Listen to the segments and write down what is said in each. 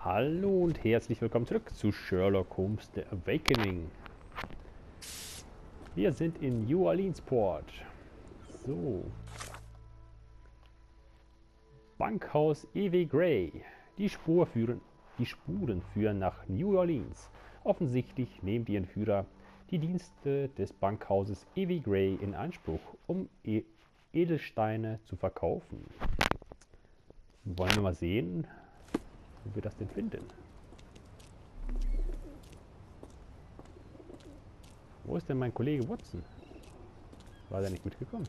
Hallo und herzlich willkommen zurück zu Sherlock Holmes The Awakening. Wir sind in New Orleans Port. So. Bankhaus E.W. Gray. Die Spuren führen nach New Orleans. Offensichtlich nehmen die Entführer die Dienste des Bankhauses E.W. Gray in Anspruch, um Edelsteine zu verkaufen. Wollen wir mal sehen, wo wir das denn finden. Wo ist denn mein Kollege Watson? War der nicht mitgekommen?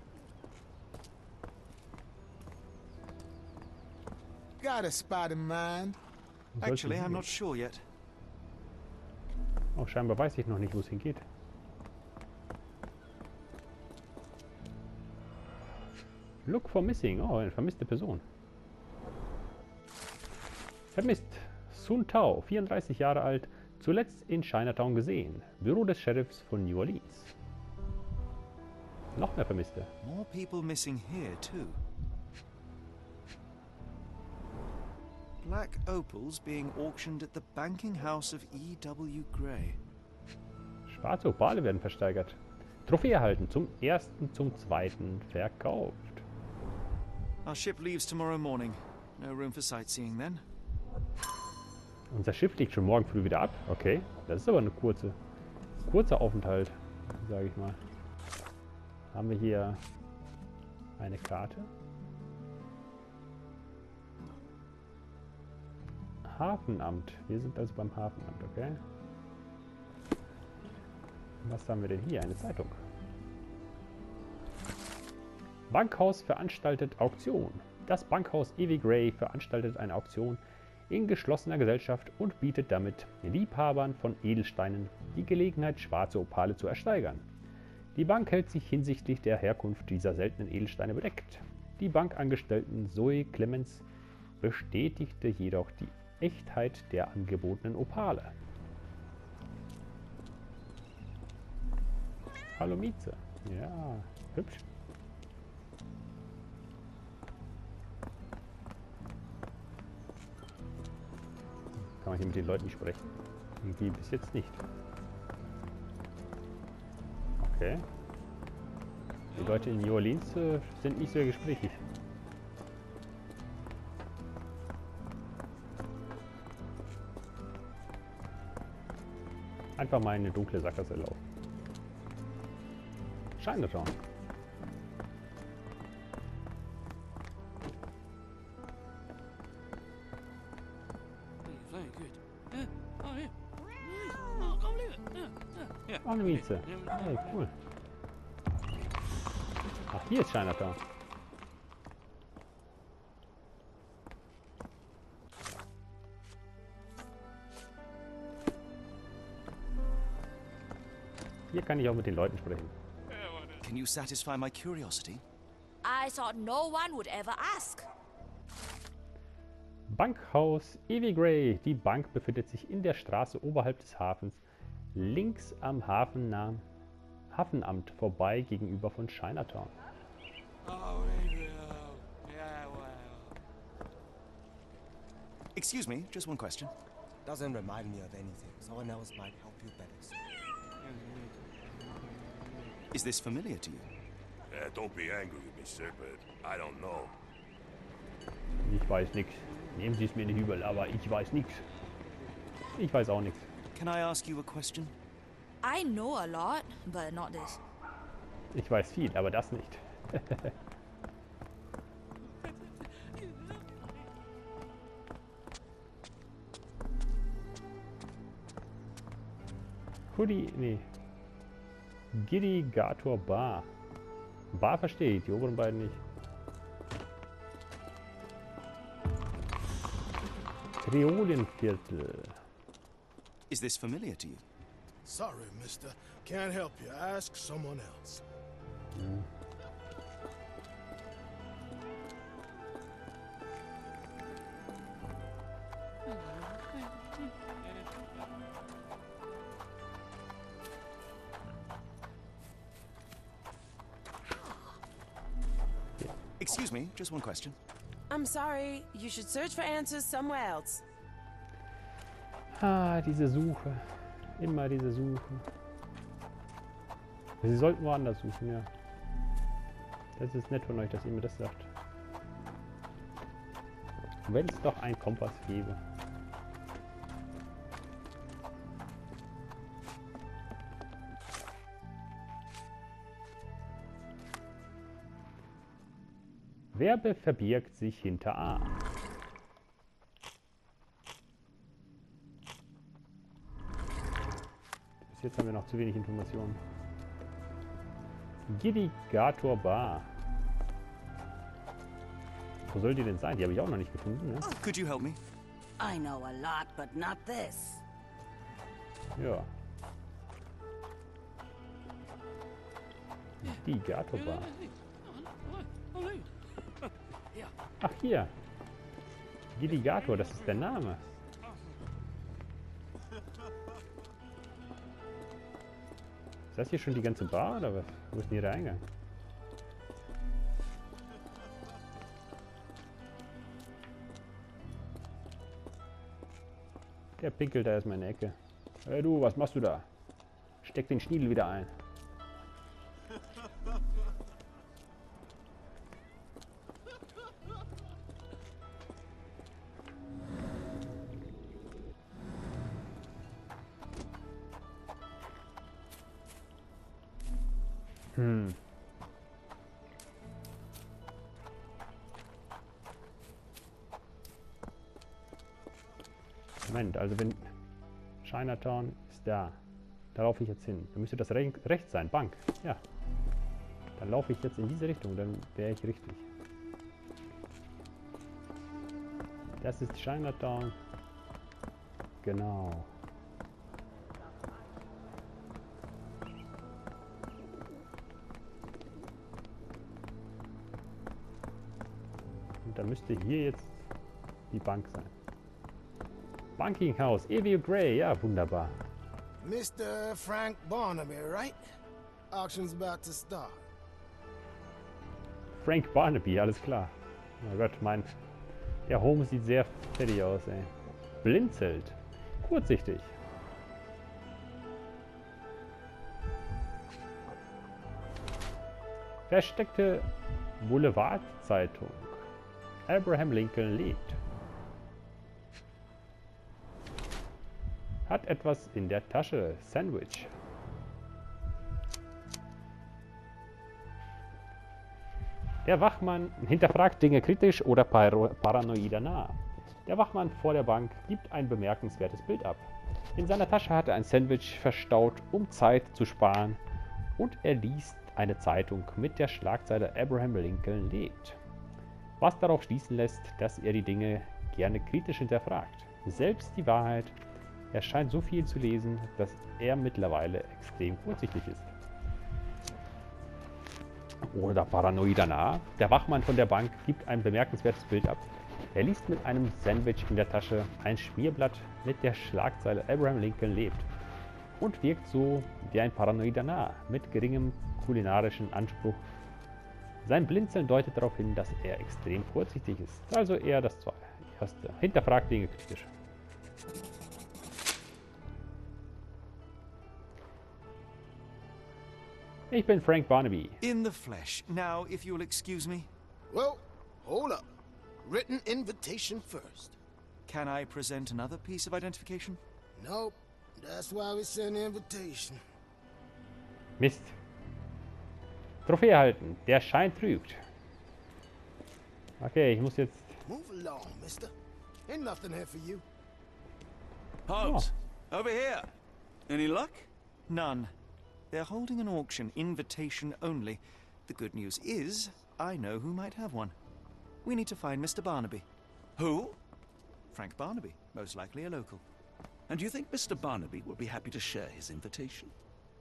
Got a spot in mind. Actually, I'm not sure yet. Oh, scheinbar weiß ich noch nicht, wo es hingeht. Look for missing. Oh, eine vermisste Person. Vermisst. Sun Tao, 34 Jahre alt, zuletzt in Chinatown gesehen. Büro des Sheriffs von New Orleans. Noch mehr Vermisste. More people missing here too. Black opals being auctioned at the banking house of E.W. Gray. Schwarze Opale werden versteigert. Trophäe erhalten. Zum ersten, zum zweiten verkauft. Our ship leaves tomorrow morning. No room for sightseeing then. Unser Schiff liegt schon morgen früh wieder ab. Okay, das ist aber eine kurzer Aufenthalt, sage ich mal. Haben wir hier eine Karte. Hafenamt. Wir sind also beim Hafenamt, okay? Was haben wir denn hier? Eine Zeitung. Bankhaus veranstaltet Auktion. Das Bankhaus E.W. Gray veranstaltet eine Auktion in geschlossener Gesellschaft und bietet damit Liebhabern von Edelsteinen die Gelegenheit, schwarze Opale zu ersteigern. Die Bank hält sich hinsichtlich der Herkunft dieser seltenen Edelsteine bedeckt. Die Bankangestellten Zoe Clemens bestätigte jedoch die Echtheit der angebotenen Opale. Hallo Mieze. Ja, hübsch. Kann man hier mit den Leuten sprechen? Irgendwie bis jetzt nicht. Okay. Die Leute in New Orleans sind nicht sehr gesprächig. Einfach mal in eine dunkle Sackgasse laufen. Chinatown. Oh, eine Mieze. Hey, cool. Ach, hier ist Chinatown. Hier kann ich auch mit den Leuten sprechen. Can you satisfy my curiosity? I thought no one would ever ask. Bankhaus E.W. Gray. Die Bank befindet sich in der Straße oberhalb des Hafens, links am Hafenamt vorbei gegenüber von Chinatown. Excuse me, just one question. Doesn't remind me of anything. Someone else might help you better. Is this familiar to you? Don't be angry with me, sir, but I don't know. Ich weiß nichts. Nehmen Sie es mir nicht übel, aber ich weiß nichts. Ich weiß auch nichts. Can I ask you a question? I know a lot, but not this. Ich weiß viel, aber das nicht. Hoodie, nee. Giddigator Bar. Bar verstehe ich, die oberen beiden nicht. Triolienviertel. Is this familiar to you? Sorry, mister. Can't help you. Ask someone else. Excuse me, just one question. I'm sorry. You should search for answers somewhere else. Ah, diese Suche. Immer diese Suche. Sie sollten woanders suchen, ja. Das ist nett von euch, dass ihr mir das sagt. Wenn es doch einen Kompass gäbe. Wer verbirgt sich hinter A? Bis jetzt haben wir noch zu wenig Informationen. Gidigator Bar. Wo soll die denn sein? Die habe ich auch noch nicht gefunden. Ne? Could you help me? I know a lot, but not this. Ja. Gidigator Bar. Ach hier. Gidigator, das ist der Name. Ist das hier schon die ganze Bar oder was? Wo ist denn hier der Eingang? Der pinkelt da erstmal in der Ecke. Hey du, was machst du da? Steck den Schniedel wieder ein. Moment, also wenn Chinatown ist da. Da laufe ich jetzt hin. Dann müsste das rechts sein. Bank. Ja. Dann laufe ich jetzt in diese Richtung. Dann wäre ich richtig. Das ist Chinatown. Genau. Und da müsste hier jetzt die Bank sein. Banking House, Evie Gray, ja, wunderbar. Mr. Frank Barnaby, right? Auction's about to start. Frank Barnaby, alles klar. Oh Gott, der Holmes sieht sehr fertig aus, ey. Blinzelt. Kurzsichtig. Versteckte Boulevardzeitung. Abraham Lincoln lebt. Hat etwas in der Tasche. Sandwich. Der Wachmann hinterfragt Dinge kritisch oder paranoider nah. Der Wachmann vor der Bank gibt ein bemerkenswertes Bild ab. In seiner Tasche hat er ein Sandwich verstaut, um Zeit zu sparen, und er liest eine Zeitung mit der Schlagzeile Abraham Lincoln lebt. Was darauf schließen lässt, dass er die Dinge gerne kritisch hinterfragt. Selbst die Wahrheit. Er scheint so viel zu lesen, dass er mittlerweile extrem kurzsichtig ist. Oder paranoider nah. Der Wachmann von der Bank gibt ein bemerkenswertes Bild ab. Er liest mit einem Sandwich in der Tasche ein Schmierblatt mit der Schlagzeile Abraham Lincoln lebt und wirkt so wie ein paranoider nah mit geringem kulinarischen Anspruch. Sein Blinzeln deutet darauf hin, dass er extrem kurzsichtig ist. Also eher das erste. Hinterfragt Dinge kritisch. Ich bin Frank Barnaby. In the flesh. Now, if you'll excuse me. Well, hold up. Written invitation first. Can I present another piece of identification? Nope. That's why we send the invitation. Mist. Trophäe erhalten. Der Schein trügt. Okay, ich muss jetzt... Move along, mister. Ain't nothing here for you. Holmes, over here. Any luck? None. They're holding an auction, invitation only. The good news is, I know who might have one. We need to find Mr. Barnaby. Who? Frank Barnaby, most likely a local. And do you think Mr. Barnaby will be happy to share his invitation?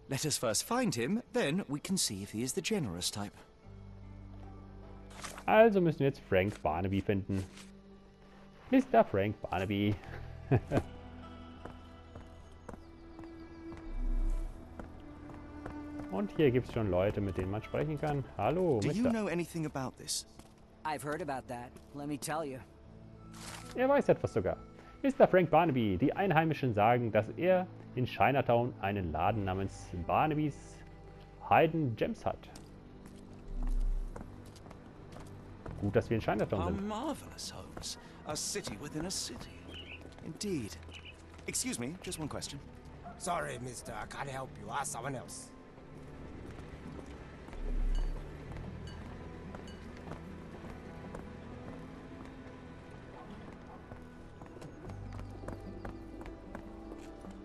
Let us first find him, then we can see if he is the generous type. Also müssen wir jetzt Frank Barnaby finden. Mr. Frank Barnaby. Und hier gibt es schon Leute, mit denen man sprechen kann. Hallo, Do you Mr. know anything about this? I've heard about that, let me tell you. Er weiß etwas sogar. Mr. Frank Barnaby. Die Einheimischen sagen, dass er in Chinatown einen Laden namens Barnabys Hidden Gems hat. Gut, dass wir in Chinatown How sind. marvelous, Holmes. A city within a city. Indeed. Excuse me, just one question. Sorry, mister, I can't help you. Ask someone else.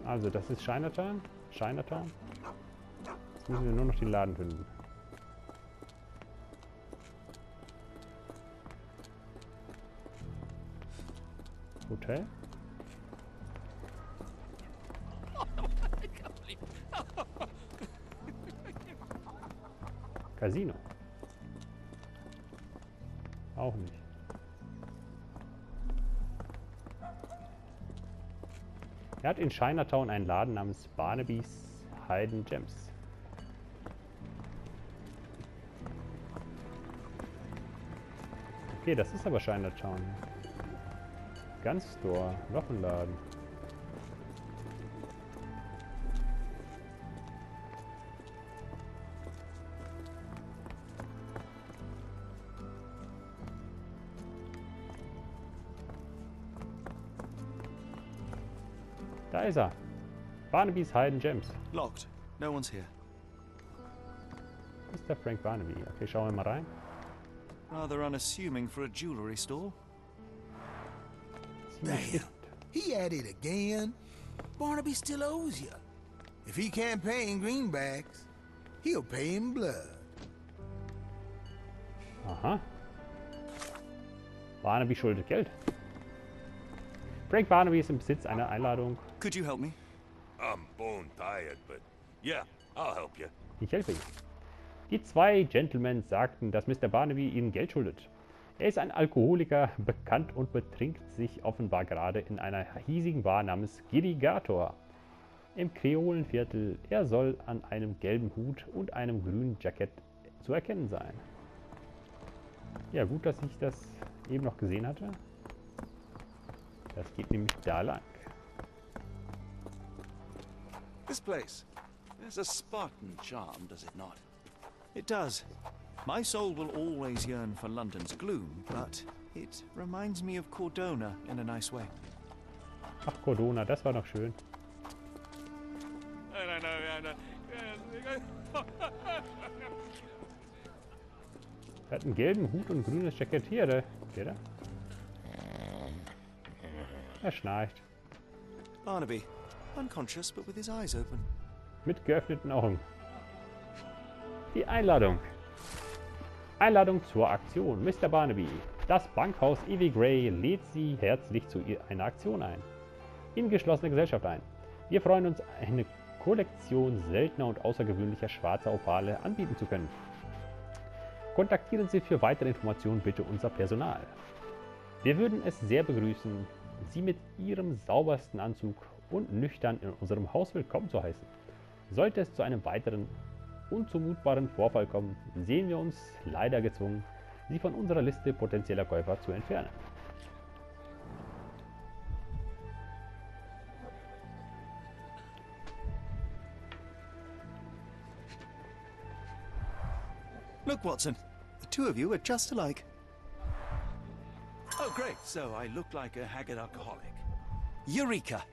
Also, das ist Chinatown. Chinatown. Jetzt müssen wir nur noch den Laden finden. Hotel. Casino. Auch nicht. Er hat in Chinatown einen Laden namens Barnabys Hidden Gems. Okay, das ist aber Chinatown. Ganz Store, noch ein Laden. Da ist er. Barnabys Hidden Gems. Locked. No one's here. Mr. Frank Barnaby. Okay, schauen wir mal rein. Rather unassuming for a jewelry store. Ziemlich Damn. He at it again. Barnaby still owes you. If he can't pay in greenbacks, he'll pay in blood. Aha. Barnaby schuldet Geld. Frank Barnaby ist im Besitz einer Einladung. Could you help me? I'm bone tired, but yeah, I'll help you. Ich helfe ihm. Die zwei Gentlemen sagten, dass Mr. Barnaby ihnen Geld schuldet. Er ist ein Alkoholiker, bekannt und betrinkt sich offenbar gerade in einer hiesigen Bar namens Girigator im Kreolenviertel. Er soll an einem gelben Hut und einem grünen Jackett zu erkennen sein. Ja, gut, dass ich das eben noch gesehen hatte. Das geht nämlich da lang. This place. There's a Spartan charm, does it not? It does. My soul will always yearn for London's gloom, but it reminds me of Cordona in a nice way. Ach, Cordona, das war noch schön. Er hat einen gelben Hut und ein grünes Jackett. Hier, der da. Er schnarcht. Barnaby, unconscious but with his eyes open. Mit geöffneten Augen. Die Einladung. Einladung zur Aktion. Mr. Barnaby. Das Bankhaus Evie Gray lädt Sie herzlich zu einer Aktion ein. In geschlossene Gesellschaft ein. Wir freuen uns, eine Kollektion seltener und außergewöhnlicher schwarzer Opale anbieten zu können. Kontaktieren Sie für weitere Informationen bitte unser Personal. Wir würden es sehr begrüßen, Sie mit Ihrem saubersten Anzug und nüchtern in unserem Haus willkommen zu heißen. Sollte es zu einem weiteren unzumutbaren Vorfall kommen, sehen wir uns leider gezwungen, Sie von unserer Liste potenzieller Käufer zu entfernen. Look, Watson. The two of you are just alike. Oh, great. So I look like a haggard alcoholic. Eureka!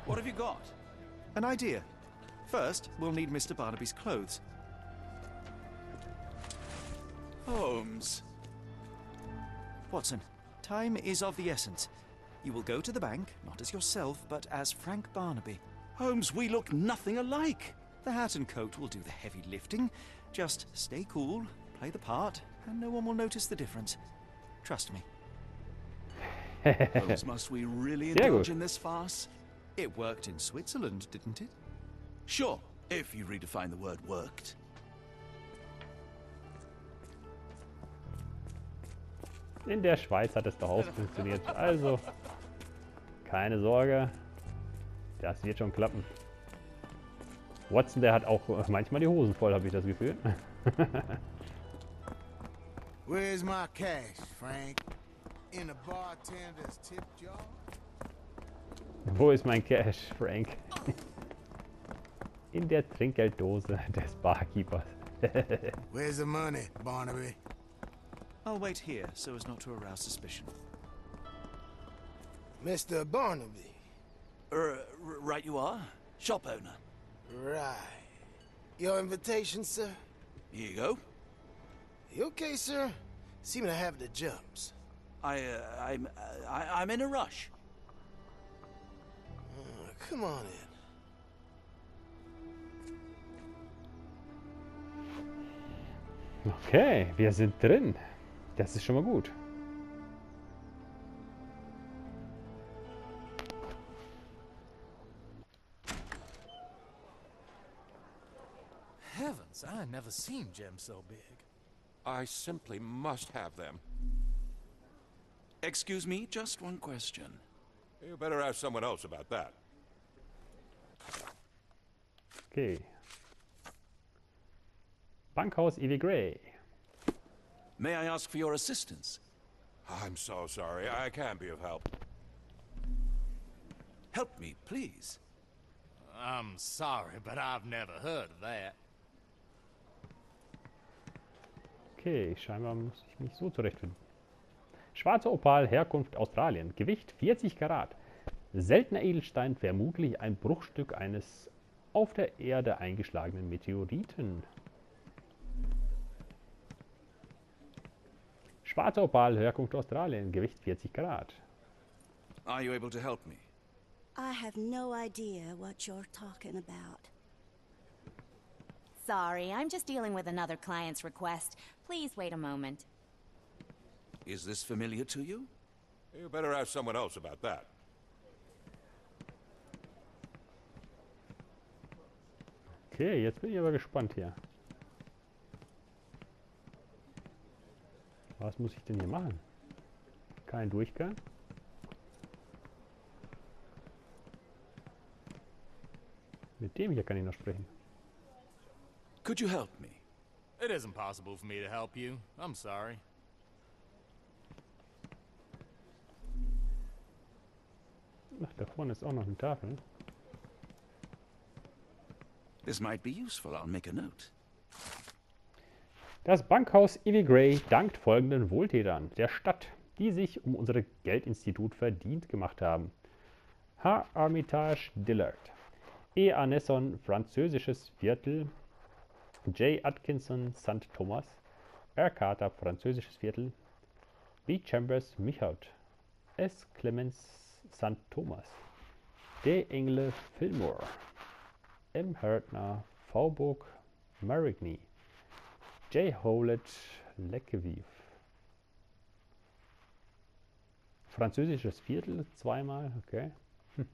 What have you got? An idea. First, we'll need Mr. Barnaby's clothes. Holmes. Watson, time is of the essence. You will go to the bank, not as yourself, but as Frank Barnaby. Holmes, we look nothing alike. The hat and coat will do the heavy lifting. Just stay cool, play the part, and no one will notice the difference. Trust me. Holmes, must we really Sehr indulge gut. in this farce? It worked in Switzerland, didn't it? Sure, if you redefine the word worked. In der Schweiz hat es doch auch funktioniert. Also, keine Sorge. Das wird schon klappen. Watson, der hat auch manchmal die Hosen voll, habe ich das Gefühl. Where's my cash, Frank? In the bartender's tip jar? Wo ist mein Cash, Frank? In der Trinkgelddose des Barkeepers. Where's the money, Barnaby? I'll wait here so as not to arouse suspicion. Mr. Barnaby. Right you are. Shop owner. Right. Your invitation, sir? Here you go. You okay, sir? Seem to have the jumps. I'm in a rush. Come on in. Okay, wir sind drin. Das ist schon mal gut. Heavens, I never seen gems so big. I simply must have them. Excuse me, just one question. You better ask someone else about that. Okay. Bankhaus Evie Gray. May I ask for your assistance? I'm so sorry. I can't be of help. Help me, please. I'm sorry, but I've never heard of that. Okay, scheinbar muss ich mich so zurechtfinden. Schwarzer Opal, Herkunft Australien. Gewicht 40 Karat. Seltener Edelstein, vermutlich ein Bruchstück eines auf der Erde eingeschlagenen Meteoriten. Schwarzer Opal, Herkunft Australien. Gewicht 40 Karat. Are you able to help me? I have no idea what you're talking about. Sorry, I'm just dealing with another client's request. Please wait a moment. Is this familiar to you? You better ask someone else about that. Okay, jetzt bin ich aber gespannt hier. Was muss ich denn hier machen? Kein Durchgang? Mit dem hier kann ich noch sprechen. Could you help me? It isn't possible for me to help you. I'm sorry. Ach, da vorne ist auch noch eine Tafel. This might be useful. I'll make a note. Das Bankhaus Evie Gray dankt folgenden Wohltätern der Stadt, die sich um unser Geldinstitut verdient gemacht haben. H. Armitage Dillard, E. Arneson Französisches Viertel, J. Atkinson St. Thomas, R. Carter Französisches Viertel, B. Chambers Michaud, S. Clemens St. Thomas, D. Engle Fillmore, M. Herdner Faubourg Marigny, J. Howlett Leckevive. Französisches Viertel zweimal, okay. Ob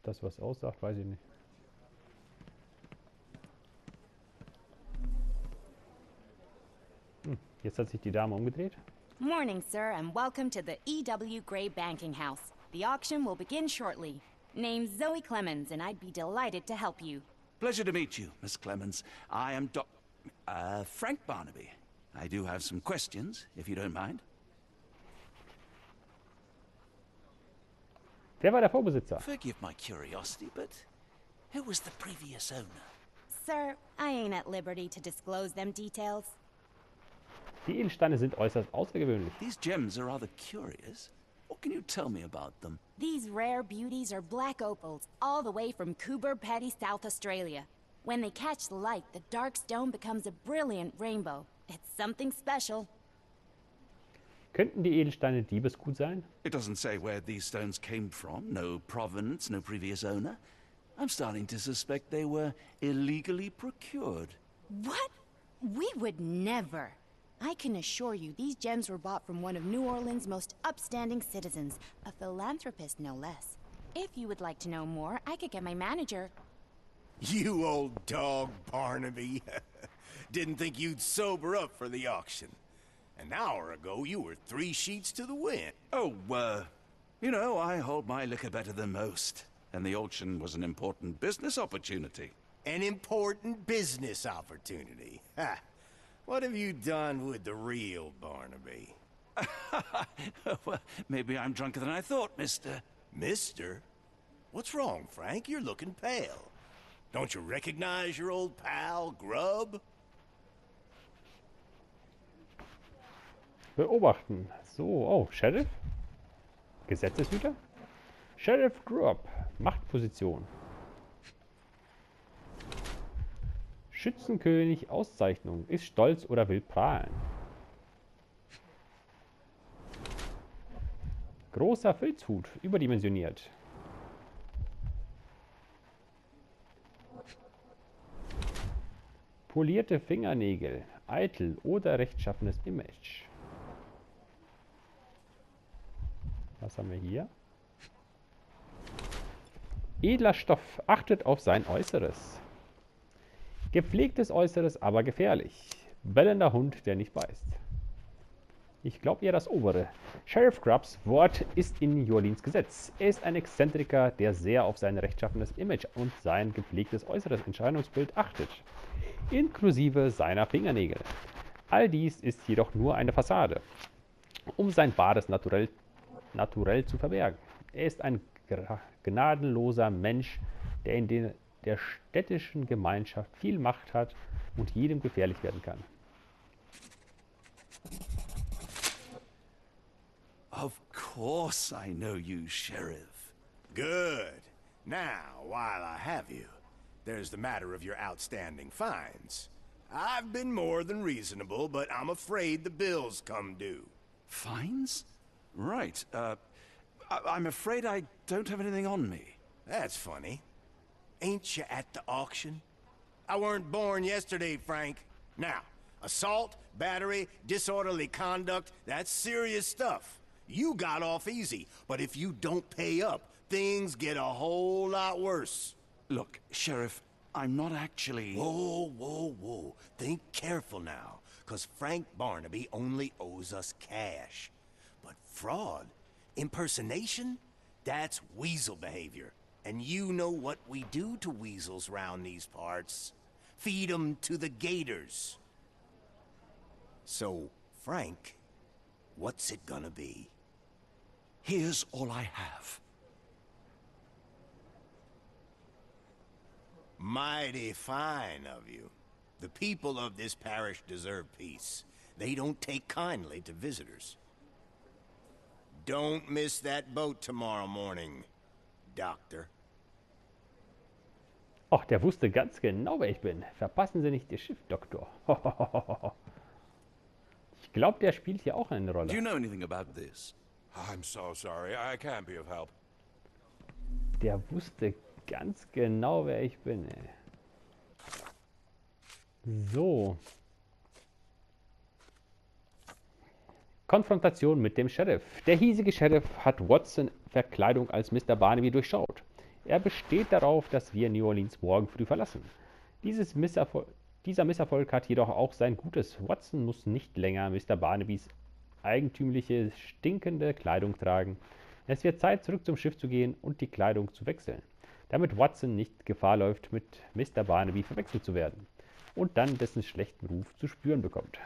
das was aussagt, weiß ich nicht. Jetzt hat sich die Dame umgedreht. Morning, sir, and welcome to the E.W. Gray Banking House. The auction will begin shortly. Name's Zoe Clemens, and I'd be delighted to help you. Pleasure to meet you, Miss Clemens. I am Frank Barnaby. I do have some questions, if you don't mind. Wer war der Vorbesitzer? Forgive my curiosity, but who was the previous owner? Sir, I ain't at liberty to disclose them details. Die Edelsteine sind äußerst außergewöhnlich. These gems are rather curious. What can you tell me about them? These rare beauties are black opals, all the way from Coober Pedy, South Australia. When they catch the light, the dark stone becomes a brilliant rainbow. It's something special. Könnten die Edelsteine Diebesgut sein? It doesn't say where these stones came from. No provenance, no previous owner. I'm starting to suspect they were illegally procured. What? We would never. I can assure you these gems were bought from one of New Orleans' most upstanding citizens, a philanthropist no less. If you would like to know more, I could get my manager. You old dog, Barnaby. Didn't think you'd sober up for the auction. An hour ago, you were 3 sheets to the wind. Oh, you know, I hold my liquor better than most. And the auction was an important business opportunity. An important business opportunity. Ha! What have you done with the real Barnaby? Well, maybe I'm drunker than I thought, mister. Mister? What's wrong, Frank? You're looking pale. Don't you recognize your old pal, Grub? Beobachten. So, oh, Sheriff? Gesetzeshüter? Sheriff Grub. Machtposition. Schützenkönig, Auszeichnung. Ist stolz oder will prahlen. Großer Filzhut. Überdimensioniert. Polierte Fingernägel. Eitel oder rechtschaffenes Image. Was haben wir hier? Edler Stoff. Achtet auf sein Äußeres. Gepflegtes Äußeres, aber gefährlich. Bellender Hund, der nicht beißt. Ich glaube eher das obere. Sheriff Grubs Wort ist in New Orleans Gesetz. Er ist ein Exzentriker, der sehr auf sein rechtschaffenes Image und sein gepflegtes äußeres Erscheinungsbild achtet. Inklusive seiner Fingernägel. All dies ist jedoch nur eine Fassade, um sein wahres Naturell zu verbergen. Er ist ein gnadenloser Mensch, der in der städtischen Gemeinschaft viel Macht hat und jedem gefährlich werden kann. Of course I know you, Sheriff. Good. Now, while I have you, there's the matter of your outstanding fines. I've been more than reasonable, but I'm afraid the bills come due. Fines? Right. I'm afraid I don't have anything on me. That's funny. Ain't you at the auction? I weren't born yesterday, Frank. Now, assault, battery, disorderly conduct, that's serious stuff. You got off easy, but if you don't pay up, things get a whole lot worse. Look, Sheriff, I'm not actually... Whoa, whoa, whoa. Think careful now, 'cause Frank Barnaby only owes us cash. But fraud, impersonation, that's weasel behavior. And you know what we do to weasels round these parts. Feed 'em to the gators. So, Frank, what's it gonna be? Here's all I have. Mighty fine of you. The people of this parish deserve peace. They don't take kindly to visitors. Don't miss that boat tomorrow morning, Doctor. Ach, der wusste ganz genau, wer ich bin. Verpassen Sie nicht das Schiff, Doktor. Ich glaube, der spielt hier auch eine Rolle. Do you know anything about this? I'm so sorry. I can't be of help. Der wusste ganz genau, wer ich bin. Ey. So. Konfrontation mit dem Sheriff. Der hiesige Sheriff hat Watson Verkleidung als Mr. Barnaby durchschaut. Er besteht darauf, dass wir New Orleans morgen früh verlassen. Dieser Misserfolg hat jedoch auch sein Gutes. Watson muss nicht länger Mr. Barnabys eigentümliche, stinkende Kleidung tragen. Es wird Zeit, zurück zum Schiff zu gehen und die Kleidung zu wechseln, damit Watson nicht Gefahr läuft, mit Mr. Barnaby verwechselt zu werden und dann dessen schlechten Ruf zu spüren bekommt.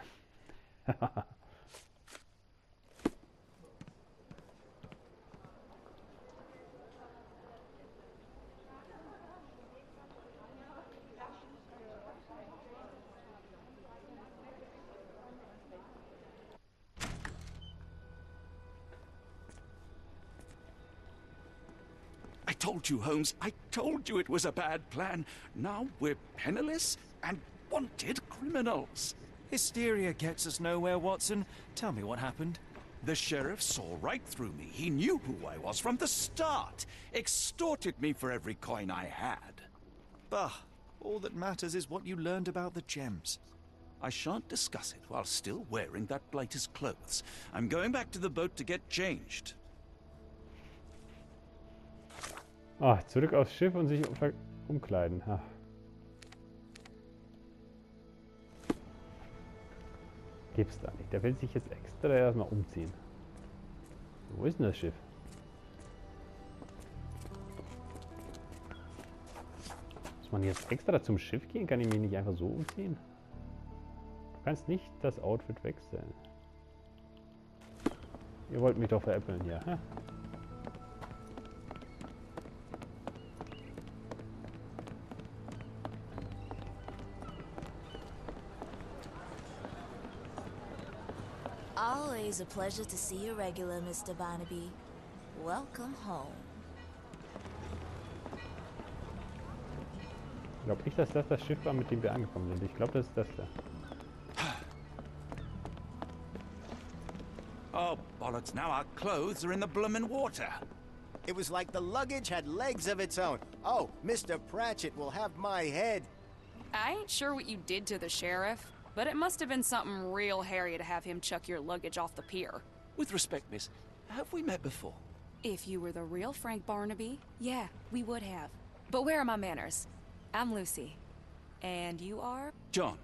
I told you, Holmes. I told you it was a bad plan. Now we're penniless and wanted criminals. Hysteria gets us nowhere, Watson. Tell me what happened. The sheriff saw right through me. He knew who I was from the start. Extorted me for every coin I had. Bah, all that matters is what you learned about the gems. I shan't discuss it while still wearing that blighter's clothes. I'm going back to the boat to get changed. Ah, zurück aufs Schiff und sich umkleiden. Ach. Gibt's da nicht. Der will sich jetzt extra erstmal umziehen. Wo ist denn das Schiff? Muss man jetzt extra zum Schiff gehen? Kann ich mich nicht einfach so umziehen? Du kannst nicht das Outfit wechseln. Ihr wollt mich doch veräppeln hier, hä? Always a pleasure to see you regular, Mr. Barnaby. Welcome home. Ich glaube nicht, dass das Schiff war, mit dem wir angekommen sind. Ich glaube, das ist das da. Oh, bollocks, now our clothes are in the bloomin' water. It was like the luggage had legs of its own. Oh, Mr. Pratchett will have my head. I ain't sure what you did to the sheriff, but it must have been something real hairy to have him chuck your luggage off the pier. With respect, miss, have we met before? If you were the real Frank Barnaby, yeah, we would have. But where are my manners? I'm Lucy. And you are? John,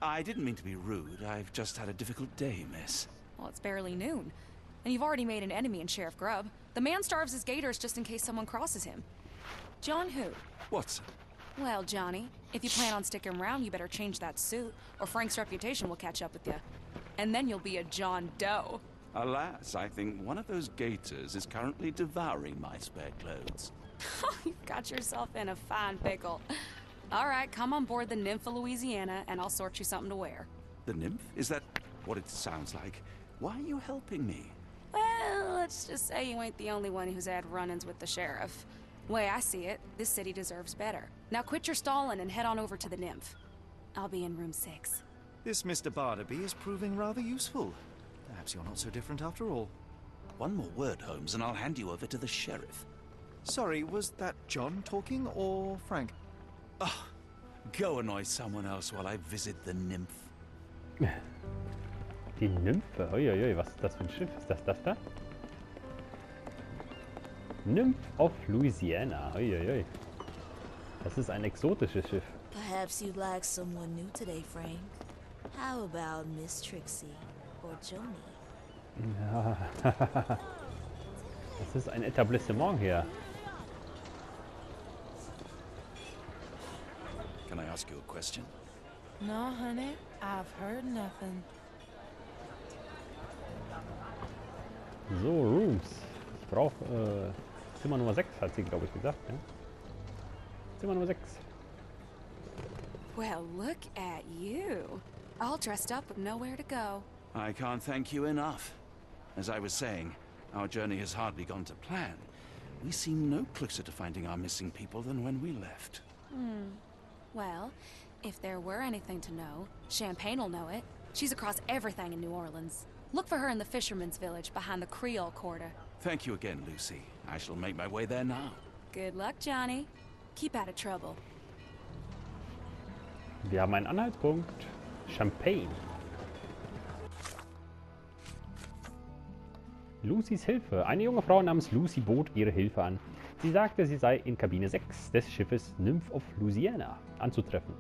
I didn't mean to be rude. I've just had a difficult day, miss. Well, it's barely noon. And you've already made an enemy in Sheriff Grubb. The man starves his gators just in case someone crosses him. John who? Watson. Well, Johnny, if you plan on sticking around, you better change that suit, or Frank's reputation will catch up with you. And then you'll be a John Doe. Alas, I think one of those gators is currently devouring my spare clothes. You've got yourself in a fine pickle. All right, come on board the Nymph of Louisiana, and I'll sort you something to wear. The nymph? Is that what it sounds like? Why are you helping me? Well, let's just say you ain't the only one who's had run-ins with the sheriff. Way I see it, this city deserves better. Now quit your stalling and head on over to the Nymph. I'll be in room 6. This Mr. Barnaby is proving rather useful. Perhaps you're not so different after all. One more word, Holmes, and I'll hand you over to the sheriff. Sorry, was that John talking or Frank? Oh, go annoy someone else while I visit the nymph. Die Nymphe? Uiuiui, was ist das für ein Schiff? Ist das da? Nymph of Louisiana. Uiuiui. Das ist ein exotisches Schiff. Perhaps you'd like someone new today, Frank. How about Miss Trixie or Joni? Ja. Das ist ein Etablissement hier. Can I ask you a question? No, honey, I've heard nothing. So, Rooms. Ich brauche Zimmer Nummer 6, hat sie, glaube ich, gesagt. Ja? Zimmer Nummer 6. Well, look at you. All dressed up with nowhere to go. I can't thank you enough. As I was saying, our journey has hardly gone to plan. We seem no closer to finding our missing people than when we left. Well, if there were anything to know, Champagne'll know it. She's across everything in New Orleans. Look for her in the fisherman's village behind the Creole Quarter. Thank you again, Lucy. I shall make my way there now. Good luck, Johnny. Keep out of trouble. Wir haben einen Anhaltspunkt. Champagne. Lucys Hilfe. Eine junge Frau namens Lucy bot ihre Hilfe an. Sie sagte, sie sei in Kabine 6 des Schiffes Nymph of Louisiana anzutreffen,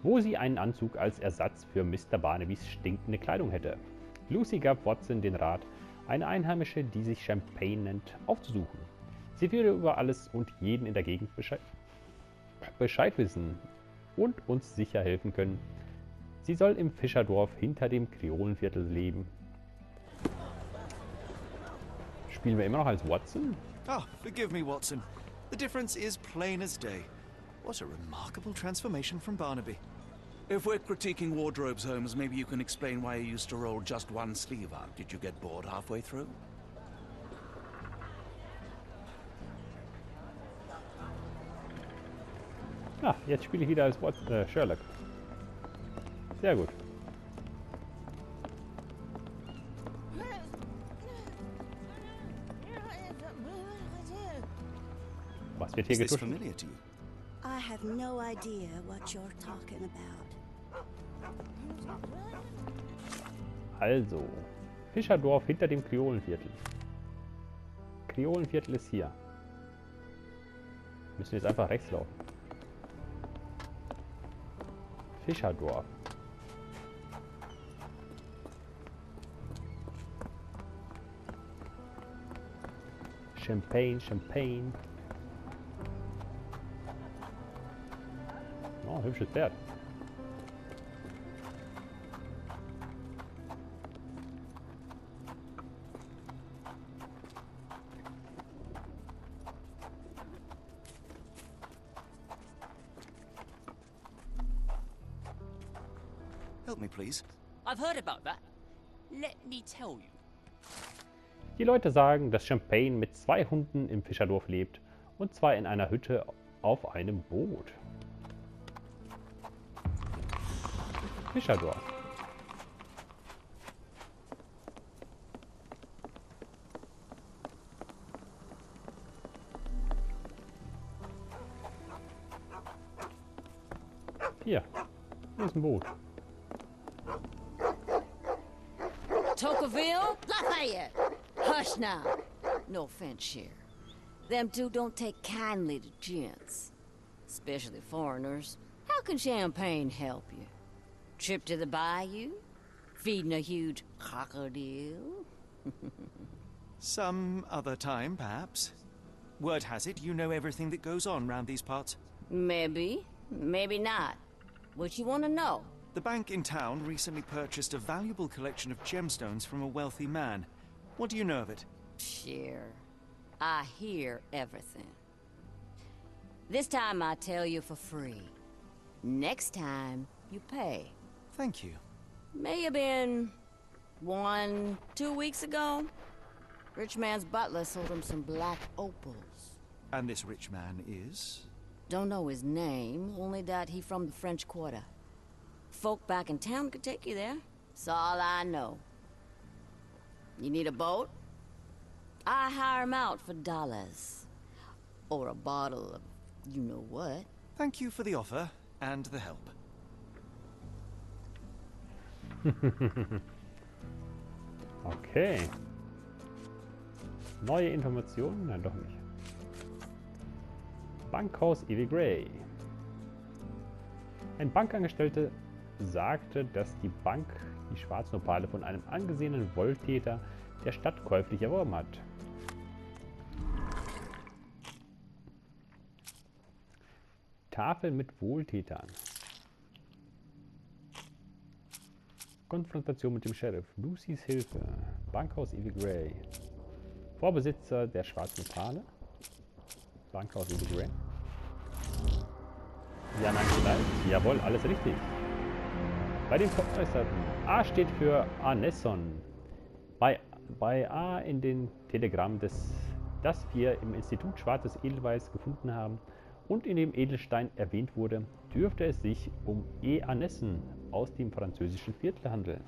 wo sie einen Anzug als Ersatz für Mr. Barnabys stinkende Kleidung hätte. Lucy gab Watson den Rat, eine Einheimische, die sich Champagne nennt, aufzusuchen. Sie würde über alles und jeden in der Gegend Bescheid wissen und uns sicher helfen können. Sie soll im Fischerdorf hinter dem Kreolenviertel leben. Spielen wir immer noch als Watson? Ah, forgive me, Watson. The difference is plain as day. What a remarkable transformation from Barnaby. If we're critiquing wardrobes, Holmes, maybe you can explain why you used to roll just one sleeve up. Did you get bored halfway through? Ah, jetzt spiele ich wieder als Sherlock. Sehr gut. Was wird hier Is this getuscht? familiar to you? I have no idea what you're talking about. Also, Fischerdorf hinter dem Kreolenviertel. Kreolenviertel ist hier. Wir müssen jetzt einfach rechts laufen. Fischerdorf. Champagne, Champagne. Oh, hübsches Pferd. Help me, please. I've heard about that. Let me tell you. Die Leute sagen, dass Champagne mit 2 Hunden im Fischerdorf lebt und 2 in einer Hütte auf einem Boot. Fischerdorf. Hier ist ein Boot. Tocqueville? Lafayette! Hush now. No offense, Cher. Them two don't take kindly to gents. Especially foreigners. How can champagne help you? Trip to the bayou? Feeding a huge crocodile? Some other time, perhaps. Word has it, you know everything that goes on round these parts. Maybe. Maybe not. What you want to know? The bank in town recently purchased a valuable collection of gemstones from a wealthy man. What do you know of it? Sure. I hear everything. This time I tell you for free. Next time, you pay. Thank you. May have been 1, 2 weeks ago. Rich man's butler sold him some black opals. And this rich man is? Don't know his name, only that he from the French Quarter. Folk back in town could take you there. That's all I know. You need a boat? I hire him out for dollars. Or a bottle of you-know-what. Thank you for the offer and the help. Okay. Neue Informationen? Nein, doch nicht. Bankhaus Evie Gray. Ein Bankangestellter sagte, dass die Bank die schwarzen Opale von einem angesehenen Wohltäter der Stadt käuflich erworben hat. Tafel mit Wohltätern. Konfrontation mit dem Sheriff. Lucys Hilfe. Bankhaus Evie Gray. Vorbesitzer der schwarzen Opale. Bankhaus Evie Gray. Ja, nein, vielleicht. Jawohl, alles richtig. Bei den Veräußerten. A steht für Anesson. Bei A in den Telegramm, das wir im Institut Schwarzes Edelweiß gefunden haben und in dem Edelstein erwähnt wurde, dürfte es sich um E. Anessen aus dem französischen Viertel handeln.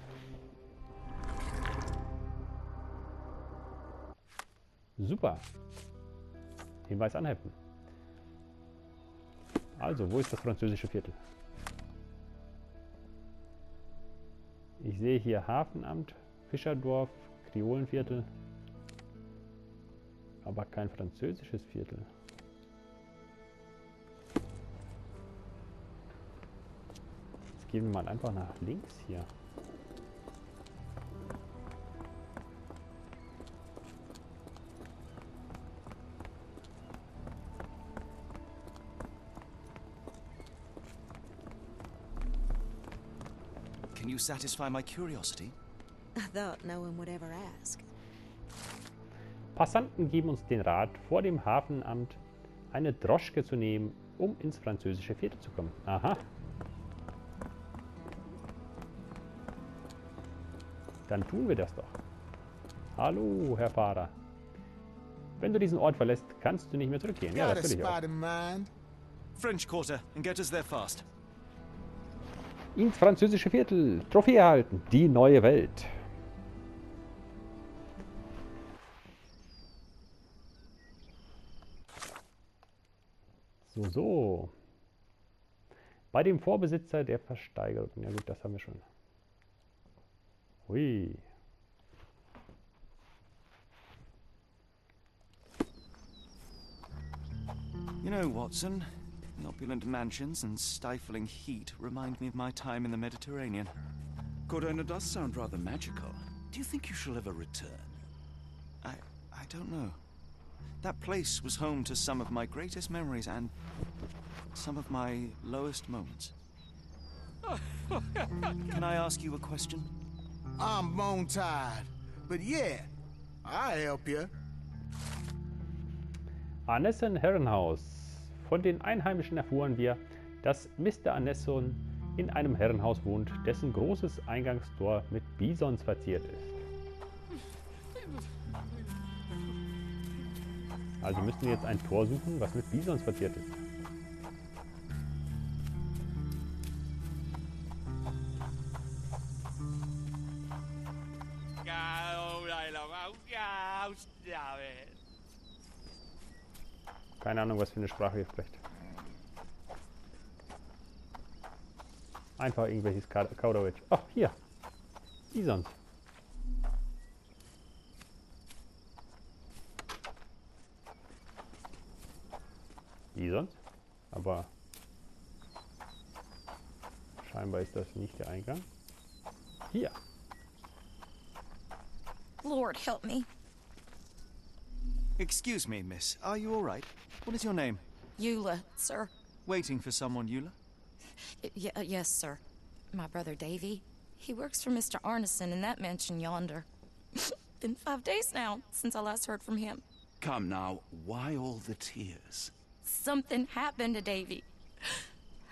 Super. Hinweis anheften. Also, wo ist das französische Viertel? Ich sehe hier Hafenamt, Fischerdorf, Kriolenviertel, aber kein französisches Viertel. Jetzt gehen wir mal einfach nach links hier. Can you satisfy my curiosity? I thought no one would ever ask. Passanten geben uns den Rat, vor dem Hafenamt eine Droschke zu nehmen, um ins französische Viertel zu kommen. Aha. Dann tun wir das doch. Hallo, Herr Fahrer. Wenn du diesen Ort verlässt, kannst du nicht mehr zurückgehen. Ja, das will ich auch. French Quarter and get us there fast. Ins französische Viertel. Trophäe erhalten. Die neue Welt. So. Bei dem Vorbesitzer der Versteigerung. Ja gut, das haben wir schon. Hui. You know, Watson, the opulent mansions and stifling heat remind me of my time in the Mediterranean. Corona does sound rather magical. Do you think you shall ever return? I don't know. That place was home to some of my greatest memories and some of my lowest moments. Can I ask you a question? I'm bone tired, but yeah, I'll help you. Anessen Herrenhaus. Von den Einheimischen erfuhren wir, dass Mr. Anesson in einem Herrenhaus wohnt, dessen großes Eingangstor mit Bisons verziert ist. Also müssen wir jetzt ein Tor suchen, was mit Bisons verziert ist. Keine Ahnung, was für eine Sprache ihr spricht. Einfach irgendwelches Kauderwelsch. Ach, hier. Bisons. Bisons? Aber scheinbar ist das nicht der Eingang. Hier. Lord help me. Excuse me, miss. Are you all right? What is your name? Eula, sir. Waiting for someone, Eula? Yes, sir. My brother Davy. He works for Mr. Arneson in that mansion yonder. Been 5 days now since I last heard from him. Come now, why all the tears? Something happened to Davy.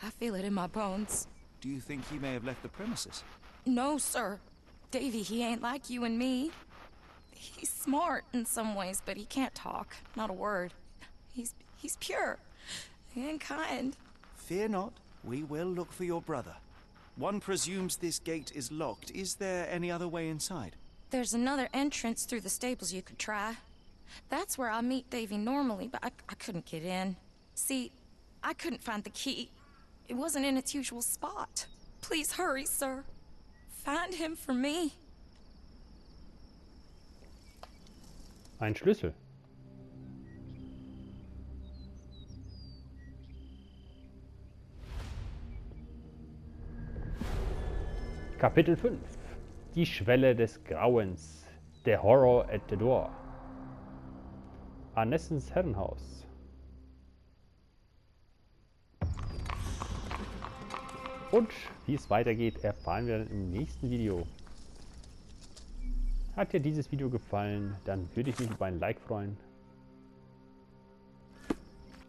I feel it in my bones. Do you think he may have left the premises? No, sir. Davy, he ain't like you and me. He's smart in some ways, but he can't talk. Not a word. He's pure and kind. Fear not. We will look for your brother. One presumes this gate is locked. Is there any other way inside? There's another entrance through the stables you could try. That's where I meet Davy normally, but I couldn't get in. See, I couldn't find the key. It wasn't in its usual spot. Please hurry, sir. Find him for me. Ein Schlüssel. Kapitel 5. Die Schwelle des Grauens. Der Horror at the Door. Arnessens Herrenhaus. Und wie es weitergeht, erfahren wir dann im nächsten Video. Hat dir dieses Video gefallen, dann würde ich mich über ein Like freuen.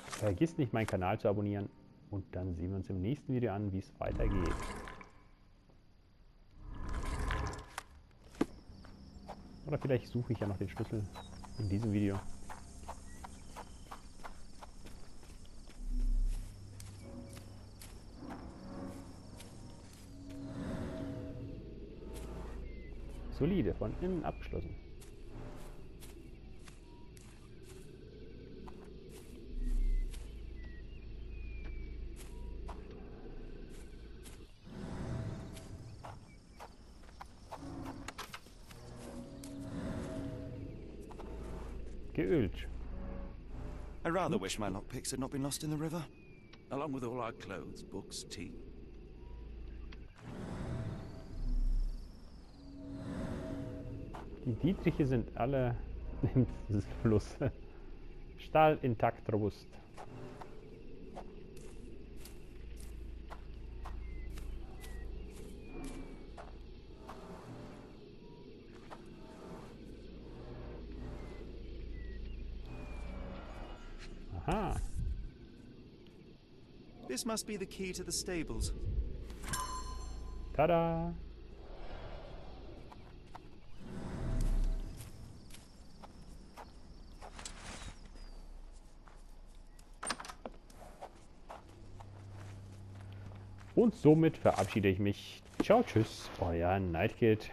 Vergiss nicht, meinen Kanal zu abonnieren. Und dann sehen wir uns im nächsten Video an, wie es weitergeht. Oder vielleicht suche ich ja noch den Schlüssel in diesem Video. Solide, von innen abgeschlossen. Geölt. I rather wish my lockpicks had not been lost in the river. Along with all our clothes, books, tea. Die Dietriche sind alle im Fluss. Stahl intakt robust. Aha. This must be the key to the stables. Tada! Und somit verabschiede ich mich. Ciao, tschüss, euer Nightkid.